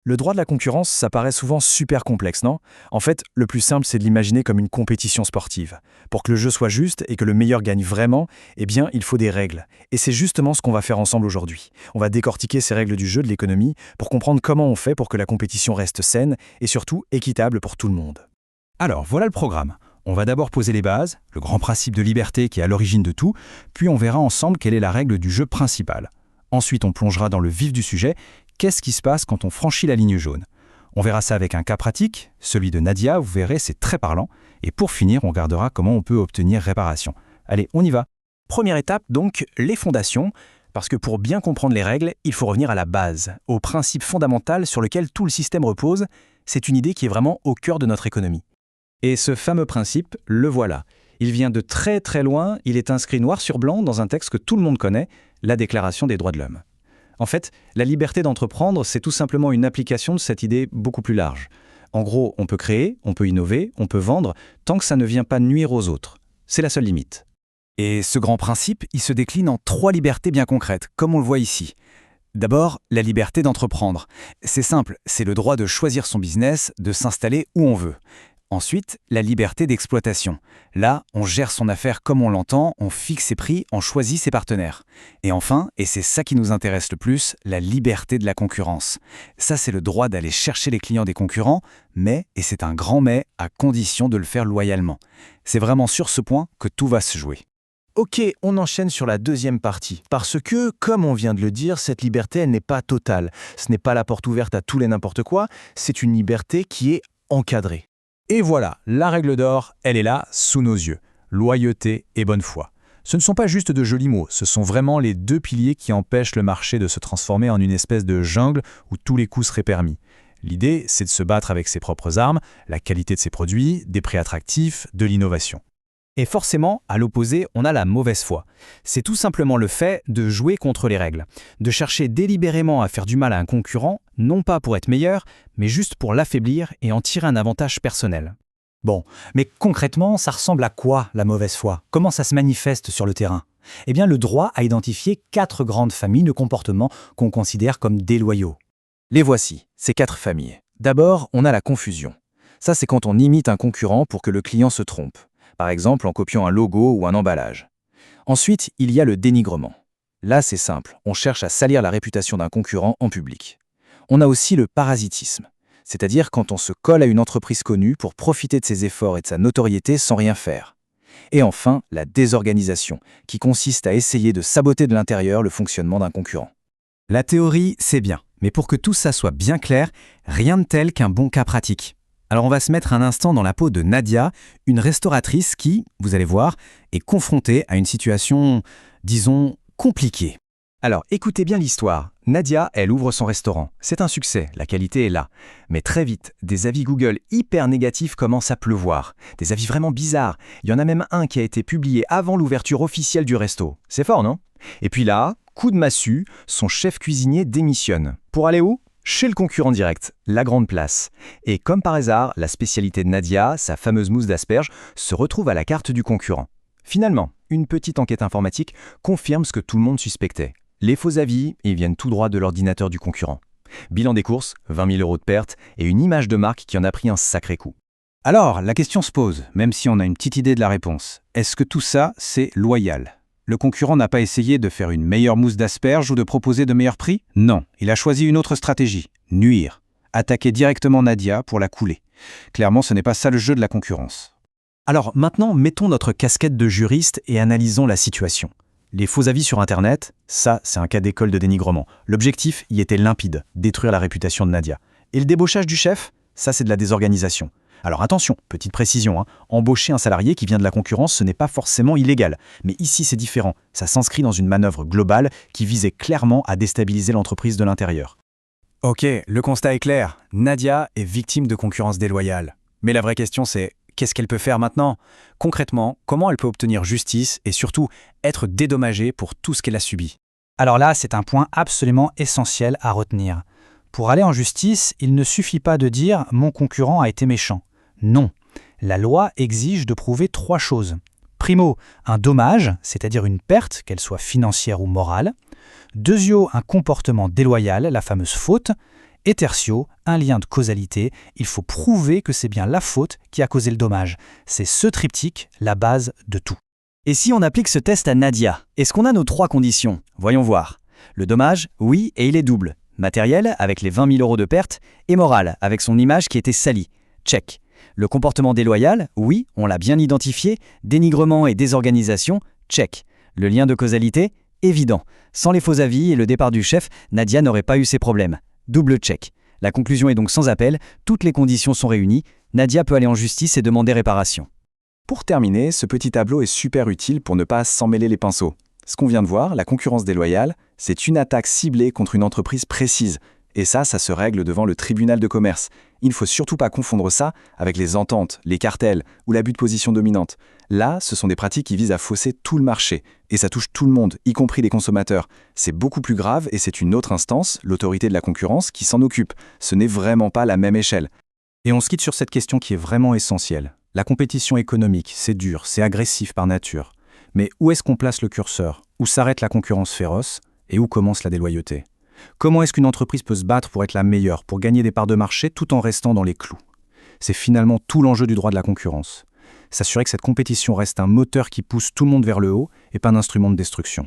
Le droit de la concurrence, ça paraît souvent super complexe, non? En fait, le plus simple, c'est de l'imaginer comme une compétition sportive. Pour que le jeu soit juste et que le meilleur gagne vraiment, eh bien, il faut des règles. Et c'est justement ce qu'on va faire ensemble aujourd'hui. On va décortiquer ces règles du jeu de l'économie pour comprendre comment on fait pour que la compétition reste saine et surtout équitable pour tout le monde. Alors, voilà le programme. On va d'abord poser les bases, le grand principe de liberté qui est à l'origine de tout, puis on verra ensemble quelle est la règle du jeu principale. Ensuite, on plongera dans le vif du sujet. Qu'est-ce qui se passe quand on franchit la ligne jaune? On verra ça avec un cas pratique, celui de Nadia, vous verrez, c'est très parlant. Et pour finir, on regardera comment on peut obtenir réparation. Allez, on y va. Première étape, donc, les fondations. Parce que pour bien comprendre les règles, il faut revenir à la base, au principe fondamental sur lequel tout le système repose. C'est une idée qui est vraiment au cœur de notre économie. Et ce fameux principe, le voilà. Il vient de très très loin, il est inscrit noir sur blanc dans un texte que tout le monde connaît, la Déclaration des droits de l'homme. En fait, la liberté d'entreprendre, c'est tout simplement une application de cette idée beaucoup plus large. En gros, on peut créer, on peut innover, on peut vendre, tant que ça ne vient pas nuire aux autres. C'est la seule limite. Et ce grand principe, il se décline en 3 libertés bien concrètes, comme on le voit ici. D'abord, la liberté d'entreprendre. C'est simple, c'est le droit de choisir son business, de s'installer où on veut. Ensuite, la liberté d'exploitation. Là, on gère son affaire comme on l'entend, on fixe ses prix, on choisit ses partenaires. Et enfin, et c'est ça qui nous intéresse le plus, la liberté de la concurrence. Ça, c'est le droit d'aller chercher les clients des concurrents, mais, et c'est un grand mais, à condition de le faire loyalement. C'est vraiment sur ce point que tout va se jouer. Ok, on enchaîne sur la deuxième partie. Parce que, comme on vient de le dire, cette liberté, elle n'est pas totale. Ce n'est pas la porte ouverte à tout et n'importe quoi, c'est une liberté qui est encadrée. Et voilà, la règle d'or, elle est là, sous nos yeux. Loyauté et bonne foi. Ce ne sont pas juste de jolis mots, ce sont vraiment les 2 piliers qui empêchent le marché de se transformer en une espèce de jungle où tous les coups seraient permis. L'idée, c'est de se battre avec ses propres armes, la qualité de ses produits, des prix attractifs, de l'innovation. Et forcément, à l'opposé, on a la mauvaise foi. C'est tout simplement le fait de jouer contre les règles, de chercher délibérément à faire du mal à un concurrent, non pas pour être meilleur, mais juste pour l'affaiblir et en tirer un avantage personnel. Bon, mais concrètement, ça ressemble à quoi la mauvaise foi? Comment ça se manifeste sur le terrain? Eh bien, le droit a identifié 4 grandes familles de comportements qu'on considère comme déloyaux. Les voici, ces 4 familles. D'abord, on a la confusion. Ça, c'est quand on imite un concurrent pour que le client se trompe. Par exemple en copiant un logo ou un emballage. Ensuite, il y a le dénigrement. Là, c'est simple, on cherche à salir la réputation d'un concurrent en public. On a aussi le parasitisme, c'est-à-dire quand on se colle à une entreprise connue pour profiter de ses efforts et de sa notoriété sans rien faire. Et enfin, la désorganisation, qui consiste à essayer de saboter de l'intérieur le fonctionnement d'un concurrent. La théorie, c'est bien, mais pour que tout ça soit bien clair, rien de tel qu'un bon cas pratique. Alors on va se mettre un instant dans la peau de Nadia, une restauratrice qui, vous allez voir, est confrontée à une situation, disons, compliquée. Alors écoutez bien l'histoire. Nadia, elle ouvre son restaurant. C'est un succès, la qualité est là. Mais très vite, des avis Google hyper négatifs commencent à pleuvoir. Des avis vraiment bizarres. Il y en a même un qui a été publié avant l'ouverture officielle du resto. C'est fort, non? Et puis là, coup de massue, son chef cuisinier démissionne. Pour aller où? Chez le concurrent direct, la Grande Place. Et comme par hasard, la spécialité de Nadia, sa fameuse mousse d'asperges, se retrouve à la carte du concurrent. Finalement, une petite enquête informatique confirme ce que tout le monde suspectait. Les faux avis, ils viennent tout droit de l'ordinateur du concurrent. Bilan des courses, 20 000 € de pertes et une image de marque qui en a pris un sacré coup. Alors, la question se pose, même si on a une petite idée de la réponse. Est-ce que tout ça, c'est loyal ? Le concurrent n'a pas essayé de faire une meilleure mousse d'asperges ou de proposer de meilleurs prix? Non, il a choisi une autre stratégie, nuire. Attaquer directement Nadia pour la couler. Clairement, ce n'est pas ça le jeu de la concurrence. Alors maintenant, mettons notre casquette de juriste et analysons la situation. Les faux avis sur Internet, ça, c'est un cas d'école de dénigrement. L'objectif y était limpide, détruire la réputation de Nadia. Et le débauchage du chef, ça, c'est de la désorganisation. Alors attention, petite précision, embaucher un salarié qui vient de la concurrence, ce n'est pas forcément illégal. Mais ici, c'est différent. Ça s'inscrit dans une manœuvre globale qui visait clairement à déstabiliser l'entreprise de l'intérieur. Ok, le constat est clair. Nadia est victime de concurrence déloyale. Mais la vraie question, c'est qu'est-ce qu'elle peut faire maintenant? Concrètement, comment elle peut obtenir justice et surtout être dédommagée pour tout ce qu'elle a subi? Alors là, c'est un point absolument essentiel à retenir. Pour aller en justice, il ne suffit pas de dire « mon concurrent a été méchant ». Non, la loi exige de prouver 3 choses. Primo, un dommage, c'est-à-dire une perte, qu'elle soit financière ou morale. Deuxio, un comportement déloyal, la fameuse faute. Et tertio, un lien de causalité, il faut prouver que c'est bien la faute qui a causé le dommage. C'est ce triptyque, la base de tout. Et si on applique ce test à Nadia, est-ce qu'on a nos 3 conditions? Voyons voir. Le dommage, oui, et il est double. Matériel, avec les 20 000 € de perte, et moral, avec son image qui était salie. Check. Le comportement déloyal, oui, on l'a bien identifié. Dénigrement et désorganisation, check. Le lien de causalité, évident. Sans les faux avis et le départ du chef, Nadia n'aurait pas eu ces problèmes. Double check. La conclusion est donc sans appel, toutes les conditions sont réunies, Nadia peut aller en justice et demander réparation. Pour terminer, ce petit tableau est super utile pour ne pas s'emmêler les pinceaux. Ce qu'on vient de voir, la concurrence déloyale, c'est une attaque ciblée contre une entreprise précise. Et ça se règle devant le tribunal de commerce. Il ne faut surtout pas confondre ça avec les ententes, les cartels ou l'abus de position dominante. Là, ce sont des pratiques qui visent à fausser tout le marché. Et ça touche tout le monde, y compris les consommateurs. C'est beaucoup plus grave et c'est une autre instance, l'autorité de la concurrence, qui s'en occupe. Ce n'est vraiment pas la même échelle. Et on se quitte sur cette question qui est vraiment essentielle. La compétition économique, c'est dur, c'est agressif par nature. Mais où est-ce qu'on place le curseur? Où s'arrête la concurrence féroce et où commence la déloyauté? Comment est-ce qu'une entreprise peut se battre pour être la meilleure, pour gagner des parts de marché tout en restant dans les clous? C'est finalement tout l'enjeu du droit de la concurrence. S'assurer que cette compétition reste un moteur qui pousse tout le monde vers le haut et pas un instrument de destruction.